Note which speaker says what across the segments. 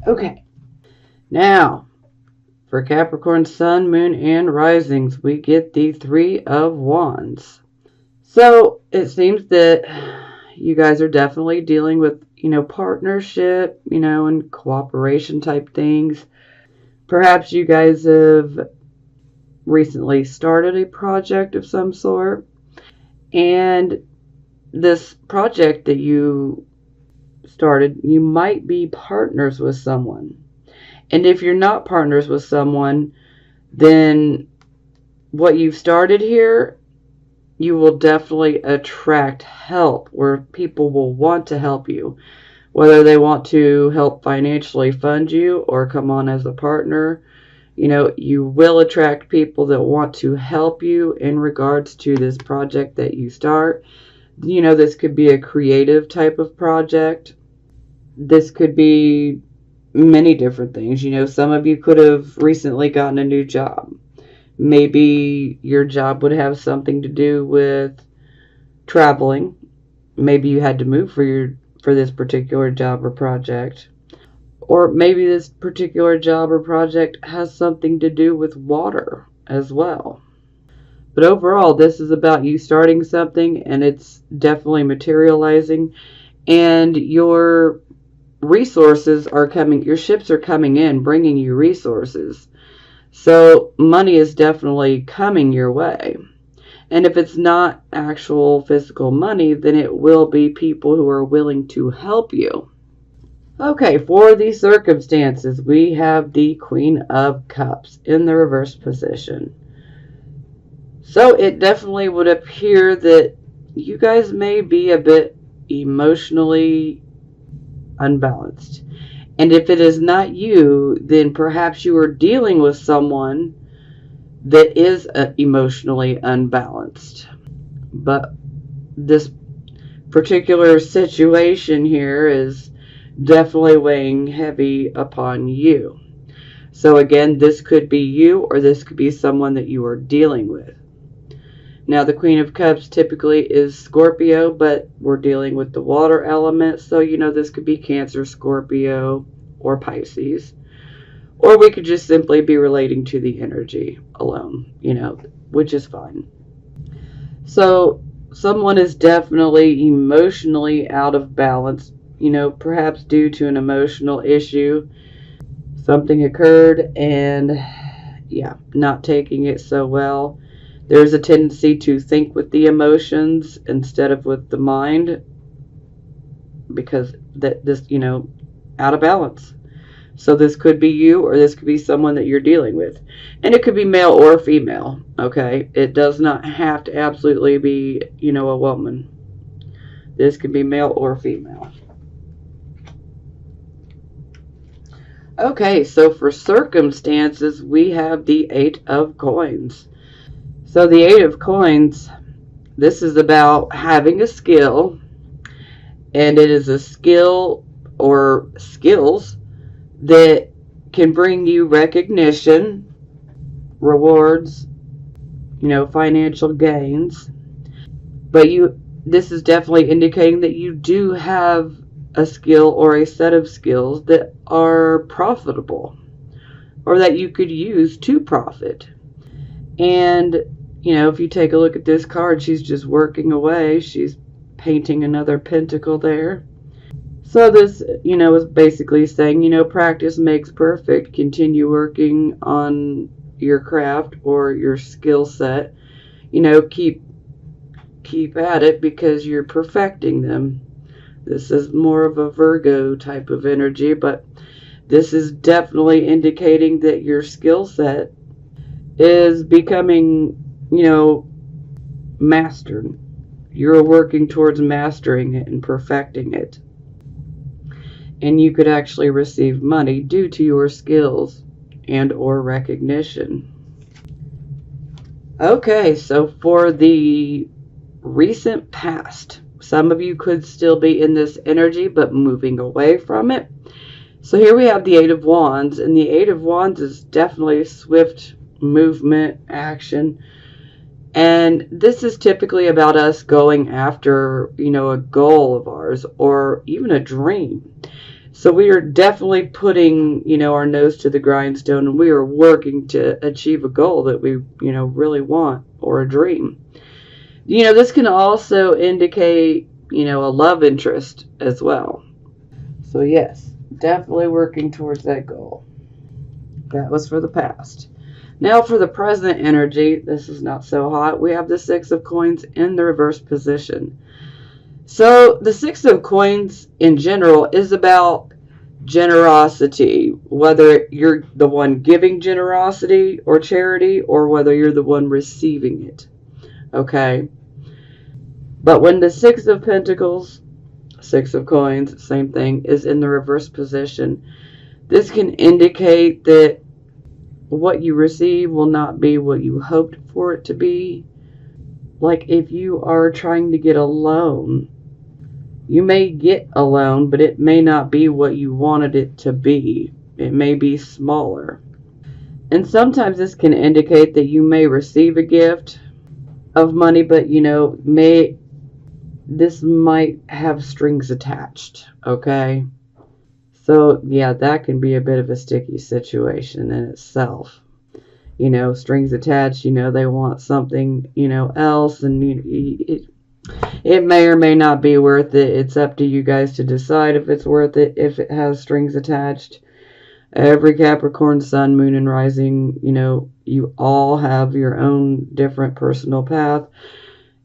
Speaker 1: Okay, now for Capricorn Sun, Moon, and Risings, we get the Three of Wands. So it seems that you guys are definitely dealing with, partnership, and cooperation type things. Perhaps you guys have recently started a project of some sort, and this project that you started, you might be partners with someone. And if you're not partners with someone, then what you've started here, you will definitely attract help where people will want to help you, whether they want to help financially fund you or come on as a partner. You will attract people that want to help you in regards to this project that you start. This could be a creative type of project. This could be many different things. Some of you could have recently gotten a new job. Maybe your job would have something to do with traveling. Maybe you had to move for this particular job or project. Or maybe this particular job or project has something to do with water as well. But overall, this is about you starting something, and it's definitely materializing, and your resources are coming, your ships are coming in, bringing you resources. So money is definitely coming your way. And if it's not actual physical money, then it will be people who are willing to help you. Okay, for the circumstances, we have the Queen of Cups in the reverse position. So it definitely would appear that you guys may be a bit emotionally unbalanced. And if it is not you, then perhaps you are dealing with someone that is emotionally unbalanced. But this particular situation here is definitely weighing heavy upon you. So again, this could be you, or this could be someone that you are dealing with. Now, the Queen of Cups typically is Scorpio, but we're dealing with the water element. So, this could be Cancer, Scorpio, or Pisces. Or we could just simply be relating to the energy alone, which is fine. So, someone is definitely emotionally out of balance, perhaps due to an emotional issue. Something occurred and, not taking it so well. There's a tendency to think with the emotions instead of with the mind, because this, out of balance. So this could be you, or this could be someone that you're dealing with. And it could be male or female, okay? It does not have to absolutely be, a woman. This could be male or female. Okay, so for circumstances, we have the Eight of Coins. So the Eight of Coins, this is about having a skill, and it is a skill or skills that can bring you recognition, rewards, financial gains. But this is definitely indicating that you do have a skill or a set of skills that are profitable, or that you could use to profit. And if you take a look at this card, she's just working away. She's painting another pentacle there. So this, is basically saying, practice makes perfect. Continue working on your craft or your skill set. Keep at it, because you're perfecting them. This is more of a Virgo type of energy, but this is definitely indicating that your skill set is becoming, mastered. You're working towards mastering it and perfecting it. And you could actually receive money due to your skills and or recognition. Okay, so for the recent past, some of you could still be in this energy but moving away from it. So here we have the Eight of Wands, and the Eight of Wands is definitely swift movement, action. And this is typically about us going after, a goal of ours or even a dream. So we are definitely putting, our nose to the grindstone, and we are working to achieve a goal that we, really want, or a dream. This can also indicate, a love interest as well. So yes, definitely working towards that goal. That was for the past. Now for the present energy, this is not so hot. We have the Six of Coins in the reverse position. So the Six of Coins in general is about generosity, whether you're the one giving generosity or charity, or whether you're the one receiving it. Okay? But when the Six of Pentacles, Six of Coins, same thing, is in the reverse position, this can indicate that what you receive will not be what you hoped for it to be. Like if you are trying to get a loan, you may get a loan, but it may not be what you wanted it to be. It may be smaller. And sometimes this can indicate that you may receive a gift of money, but this might have strings attached, okay? So, yeah, that can be a bit of a sticky situation in itself. Strings attached, they want something, else, and it may or may not be worth it. It's up to you guys to decide if it's worth it, if it has strings attached. Every Capricorn, Sun, Moon, and Rising, you all have your own different personal path.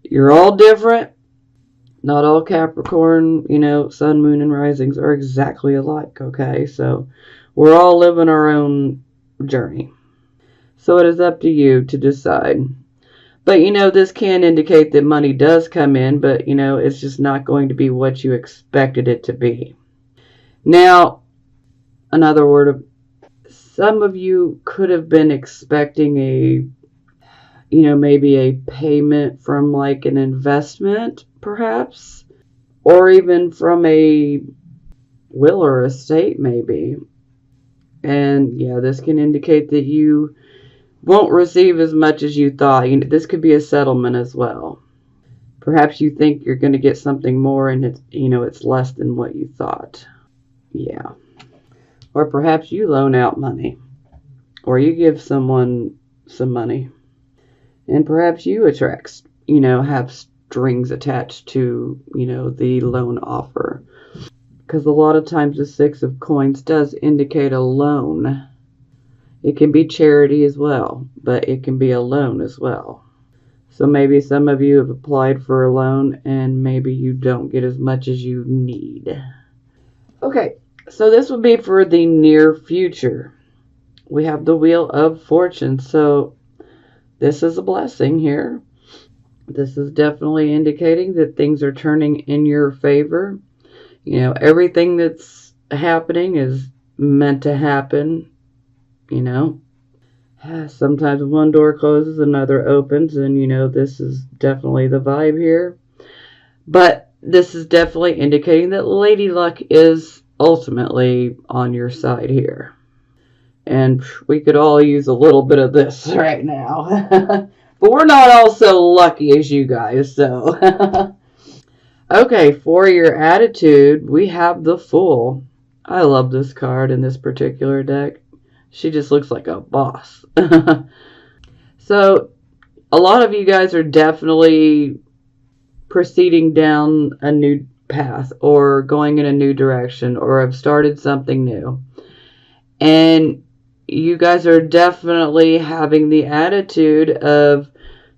Speaker 1: You're all different. Not all Capricorn, Sun, Moon, and Risings are exactly alike, okay? So we're all living our own journey. So it is up to you to decide. But, this can indicate that money does come in, but, it's just not going to be what you expected it to be. Now, another word of, some of you could have been expecting maybe a payment from like an investment, perhaps, or even from a will or estate, maybe. And yeah, this can indicate that you won't receive as much as you thought. This could be a settlement as well. Perhaps you think you're going to get something more, and it's less than what you thought. Yeah. Or perhaps you loan out money, or you give someone some money, and perhaps you have strings attached to, the loan offer. Because a lot of times the Six of Coins does indicate a loan. It can be charity as well, but it can be a loan as well. So maybe some of you have applied for a loan and maybe you don't get as much as you need. Okay, so this will be for the near future. We have the Wheel of Fortune, so this is a blessing here. This is definitely indicating that things are turning in your favor. Everything that's happening is meant to happen. Sometimes one door closes, another opens, and this is definitely the vibe here. But this is definitely indicating that Lady Luck is ultimately on your side here. And we could all use a little bit of this right now. But we're not all so lucky as you guys, so. Okay, for your attitude, we have the Fool. I love this card in this particular deck. She just looks like a boss. So, a lot of you guys are definitely proceeding down a new path or going in a new direction or have started something new. And you guys are definitely having the attitude of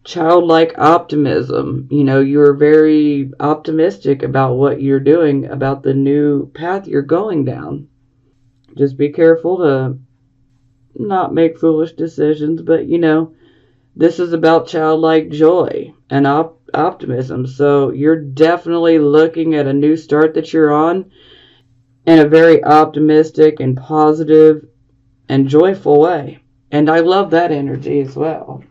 Speaker 1: childlike optimism. You're very optimistic about what you're doing, about the new path you're going down. Just be careful to not make foolish decisions, but this is about childlike joy and optimism. So you're definitely looking at a new start that you're on in a very optimistic and positive and joyful way. And I love that energy as well.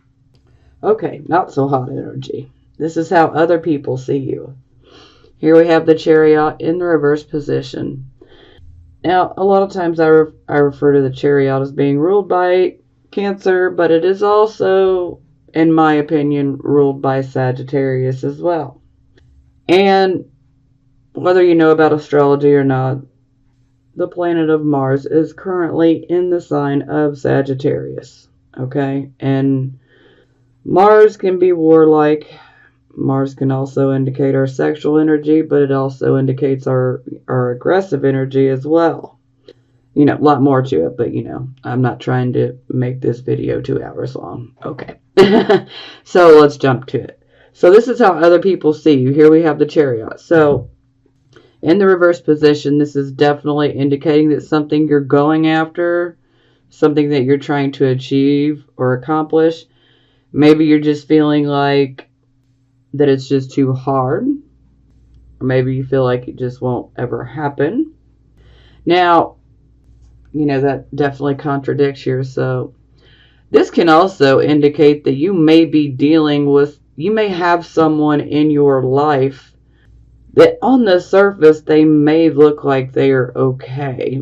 Speaker 1: Okay, not so hot energy. This is how other people see you. Here we have the Chariot in the reverse position. Now, a lot of times I refer to the Chariot as being ruled by Cancer, but it is also, in my opinion, ruled by Sagittarius as well. And whether you know about astrology or not, the planet of Mars, is currently in the sign of Sagittarius. Okay? And Mars can be warlike. Mars can also indicate our sexual energy, but it also indicates our aggressive energy as well. A lot more to it, but I'm not trying to make this video 2 hours long. Okay. So let's jump to it. So this is how other people see you. Here we have the Chariot. So in the reverse position, this is definitely indicating that something you're going after, something that you're trying to achieve or accomplish, maybe you're just feeling like that it's just too hard, or maybe you feel like it just won't ever happen. Now, that definitely contradicts here. So this can also indicate that you may have someone in your life that on the surface they may look like they are okay,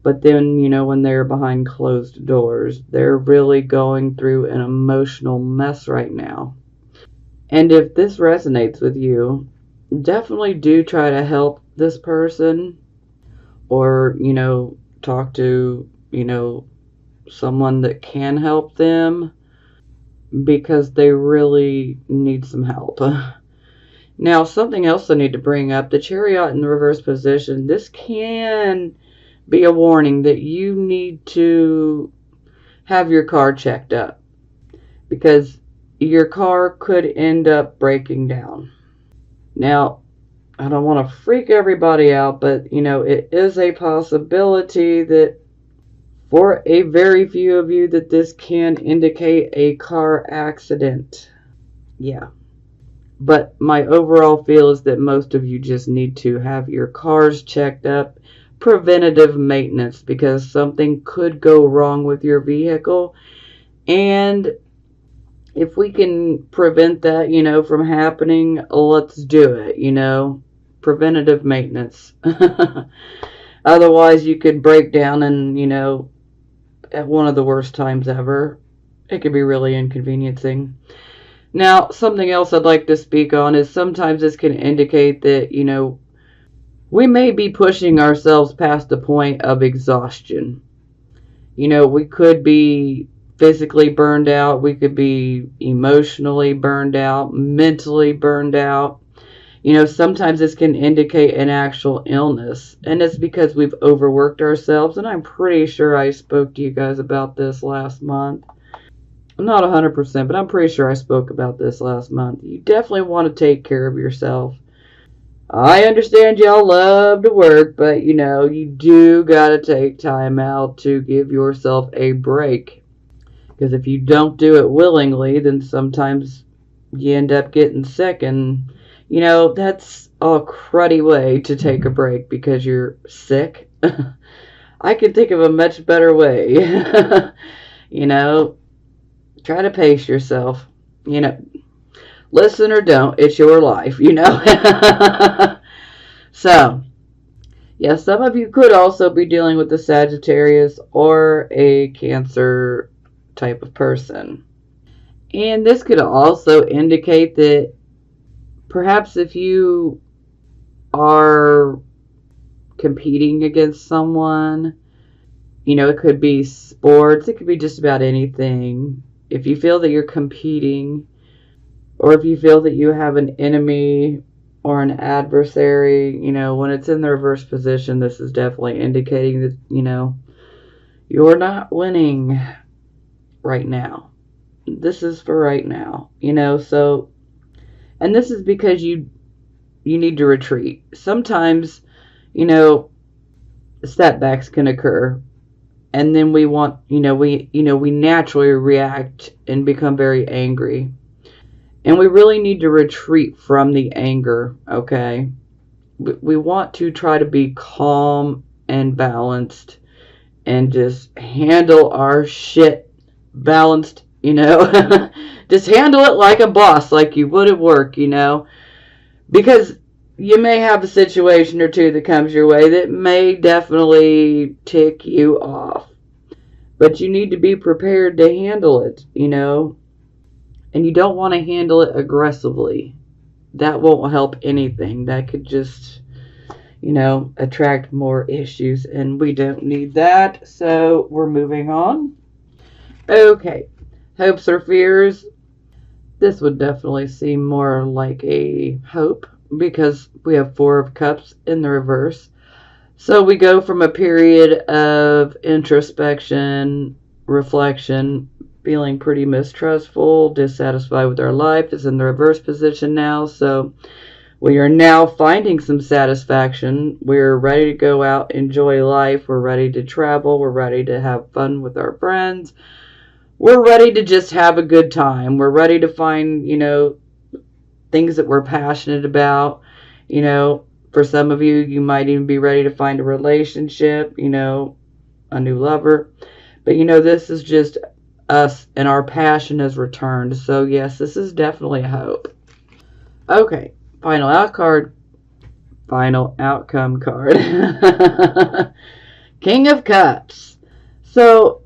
Speaker 1: but then, when they're behind closed doors, they're really going through an emotional mess right now. And if this resonates with you, definitely do try to help this person, or, talk to, someone that can help them, because they really need some help. Now, something else I need to bring up, the Chariot in the reverse position, this can be a warning that you need to have your car checked up, because your car could end up breaking down. Now, I don't want to freak everybody out, but, it is a possibility that for a very few of you that this can indicate a car accident. Yeah. But my overall feel is that most of you just need to have your cars checked up, preventative maintenance, because something could go wrong with your vehicle. And if we can prevent that, from happening, let's do it, preventative maintenance. Otherwise, you could break down and, at one of the worst times ever. It could be really inconveniencing. Now, something else I'd like to speak on is sometimes this can indicate that, we may be pushing ourselves past the point of exhaustion. We could be physically burned out. We could be emotionally burned out, mentally burned out. Sometimes this can indicate an actual illness, and it's because we've overworked ourselves, and I'm pretty sure I spoke to you guys about this last month. I'm not 100%, but I'm pretty sure I spoke about this last month. You definitely want to take care of yourself. I understand y'all love to work, but, you do got to take time out to give yourself a break. Because if you don't do it willingly, then sometimes you end up getting sick, and that's a cruddy way to take a break because you're sick. I can think of a much better way. Try to pace yourself. Listen or don't, it's your life, So, yeah, some of you could also be dealing with a Sagittarius or a Cancer type of person. And this could also indicate that perhaps if you are competing against someone, it could be sports, it could be just about anything. If you feel that you're competing, or if you feel that you have an enemy or an adversary, when it's in the reverse position, this is definitely indicating that, you're not winning right now. This is for right now, so, and this is because you need to retreat. Sometimes, setbacks can occur, and then we naturally react and become very angry. And we really need to retreat from the anger, okay? We want to try to be calm and balanced and just handle our shit balanced, Just handle it like a boss, like you would at work, Because you may have a situation or two that comes your way that may definitely tick you off. But you need to be prepared to handle it, And you don't want to handle it aggressively. That won't help anything. That could just, attract more issues, and we don't need that. So we're moving on. Okay, hopes or fears. This would definitely seem more like a hope because we have Four of Cups in the reverse. So we go from a period of introspection, reflection, feeling pretty mistrustful, dissatisfied with our life, is in the reverse position now. So we are now finding some satisfaction. We're ready to go out, enjoy life. We're ready to travel. We're ready to have fun with our friends. We're ready to just have a good time. We're ready to find, things that we're passionate about. For some of you, you might even be ready to find a relationship, a new lover. But, this is just us and our passion has returned. So, yes, this is definitely a hope. Okay, final outcome card. King of Cups. So,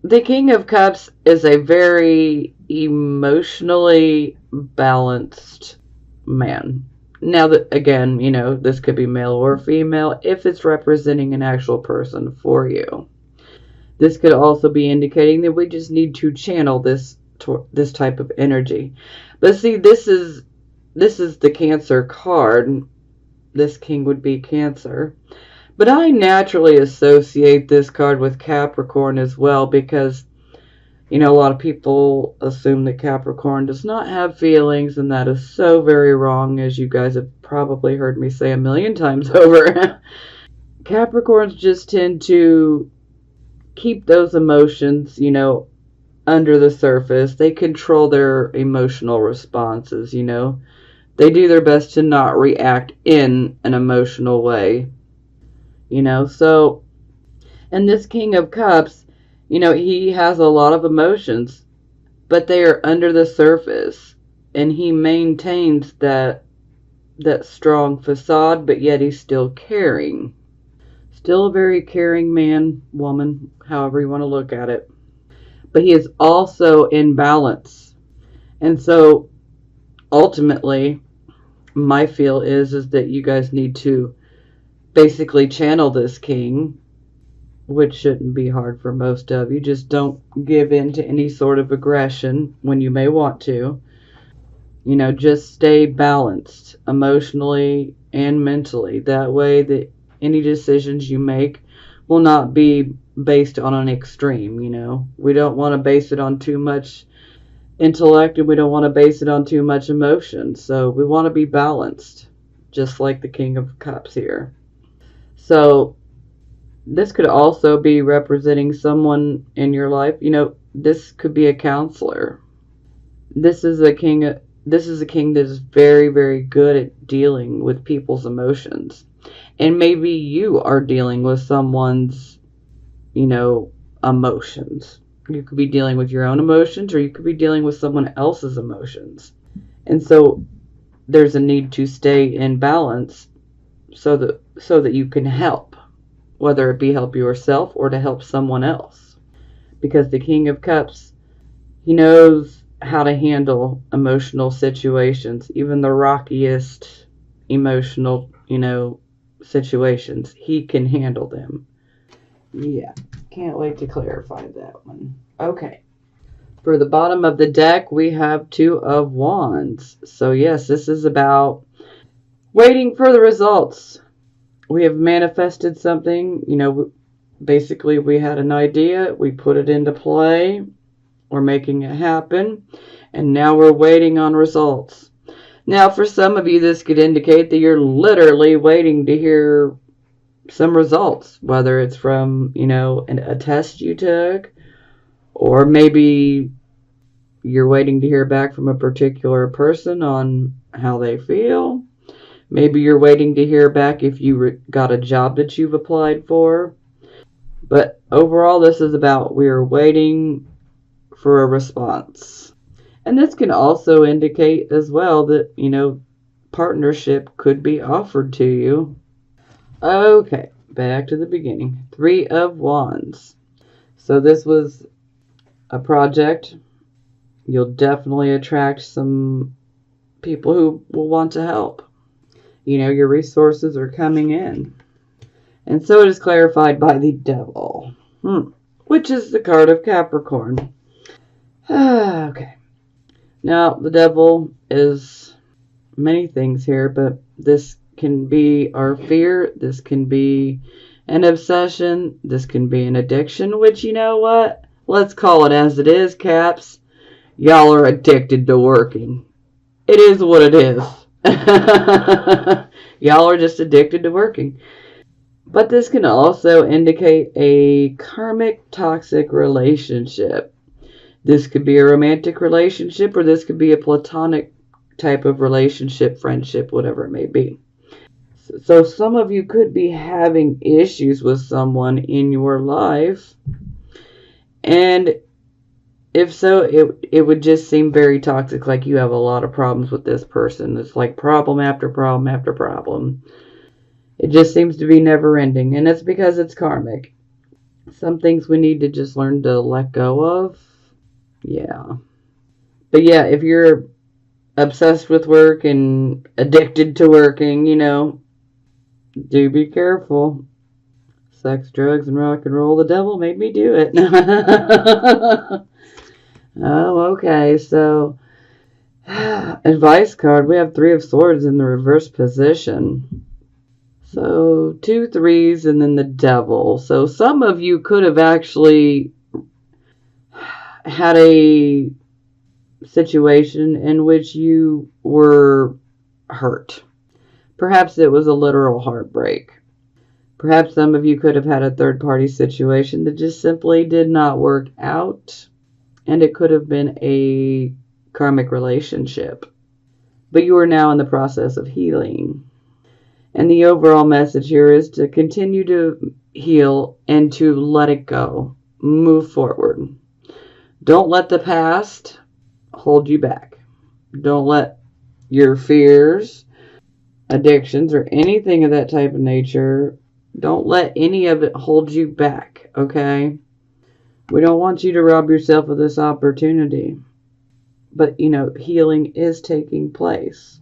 Speaker 1: the King of Cups is a very emotionally balanced man. Now, that again, this could be male or female if it's representing an actual person for you. This could also be indicating that we just need to channel this type of energy. But see, this is the Cancer card. This king would be Cancer. But I naturally associate this card with Capricorn as well because, a lot of people assume that Capricorn does not have feelings, and that is so very wrong, as you guys have probably heard me say a million times over. Capricorns just tend to keep those emotions, under the surface. They control their emotional responses, They do their best to not react in an emotional way, So, and this King of Cups, he has a lot of emotions, but they are under the surface, and he maintains that strong facade, but yet he's still caring. Still a very caring man, woman, however you want to look at it. But he is also in balance. And so ultimately, my feel is that you guys need to basically channel this king, which shouldn't be hard for most of you. Just don't give in to any sort of aggression when you may want to. Just stay balanced emotionally and mentally. That way that any decisions you make will not be based on an extreme, We don't want to base it on too much intellect, and we don't want to base it on too much emotion. So we want to be balanced, just like the King of Cups here. So this could also be representing someone in your life. This could be a counselor. This is a king that is very, very good at dealing with people's emotions. And maybe you are dealing with someone's, emotions. You could be dealing with your own emotions, or you could be dealing with someone else's emotions. And so there's a need to stay in balance so that you can help, whether it be help yourself or to help someone else. Because the King of Cups, he knows how to handle emotional situations, even the rockiest emotional, situations. He can handle them. Yeah, can't wait to clarify that one. Okay. For the bottom of the deck, we have Two of Wands. So yes, this is about waiting for the results. We have manifested something, basically we had an idea, we put it into play, we're making it happen, and now we're waiting on results. Now, for some of you, this could indicate that you're literally waiting to hear some results, whether it's from, a test you took, or maybe you're waiting to hear back from a particular person on how they feel. Maybe you're waiting to hear back if you got a job that you've applied for. But overall, this is about we are waiting for a response. And this can also indicate as well that, partnership could be offered to you. Okay, back to the beginning. Three of Wands. So this was a project. You'll definitely attract some people who will want to help. your resources are coming in. And so it is clarified by the devil, which is the card of Capricorn. Okay. Now, the devil is many things here, but this can be our fear. This can be an obsession. This can be an addiction, which, you know what? Let's call it as it is, Caps. Y'all are addicted to working. It is what it is. Y'all are just addicted to working. But this can also indicate a karmic toxic relationship. This could be a romantic relationship, or this could be a platonic type of relationship, friendship, whatever it may be. So some of you could be having issues with someone in your life. And if so, it would just seem very toxic, like you have a lot of problems with this person. It's like problem after problem after problem. It just seems to be never ending, and it's because it's karmic. Some things we need to just learn to let go of. Yeah. But yeah, if you're obsessed with work and addicted to working, do be careful. Sex, drugs, and rock and roll, the devil made me do it. Oh, okay, so advice card, we have 3 of Swords in the reverse position. So 2 threes and then the devil. So some of you could have actually had a situation in which you were hurt. Perhaps it was a literal heartbreak. Perhaps some of you could have had a third-party situation that just simply did not work out, and it could have been a karmic relationship. But you are now in the process of healing. And the overall message here is to continue to heal and to let it go. Move forward. Don't let the past hold you back. Don't let your fears, addictions, or anything of that type of nature, don't let any of it hold you back, okay? We don't want you to rob yourself of this opportunity. But, healing is taking place.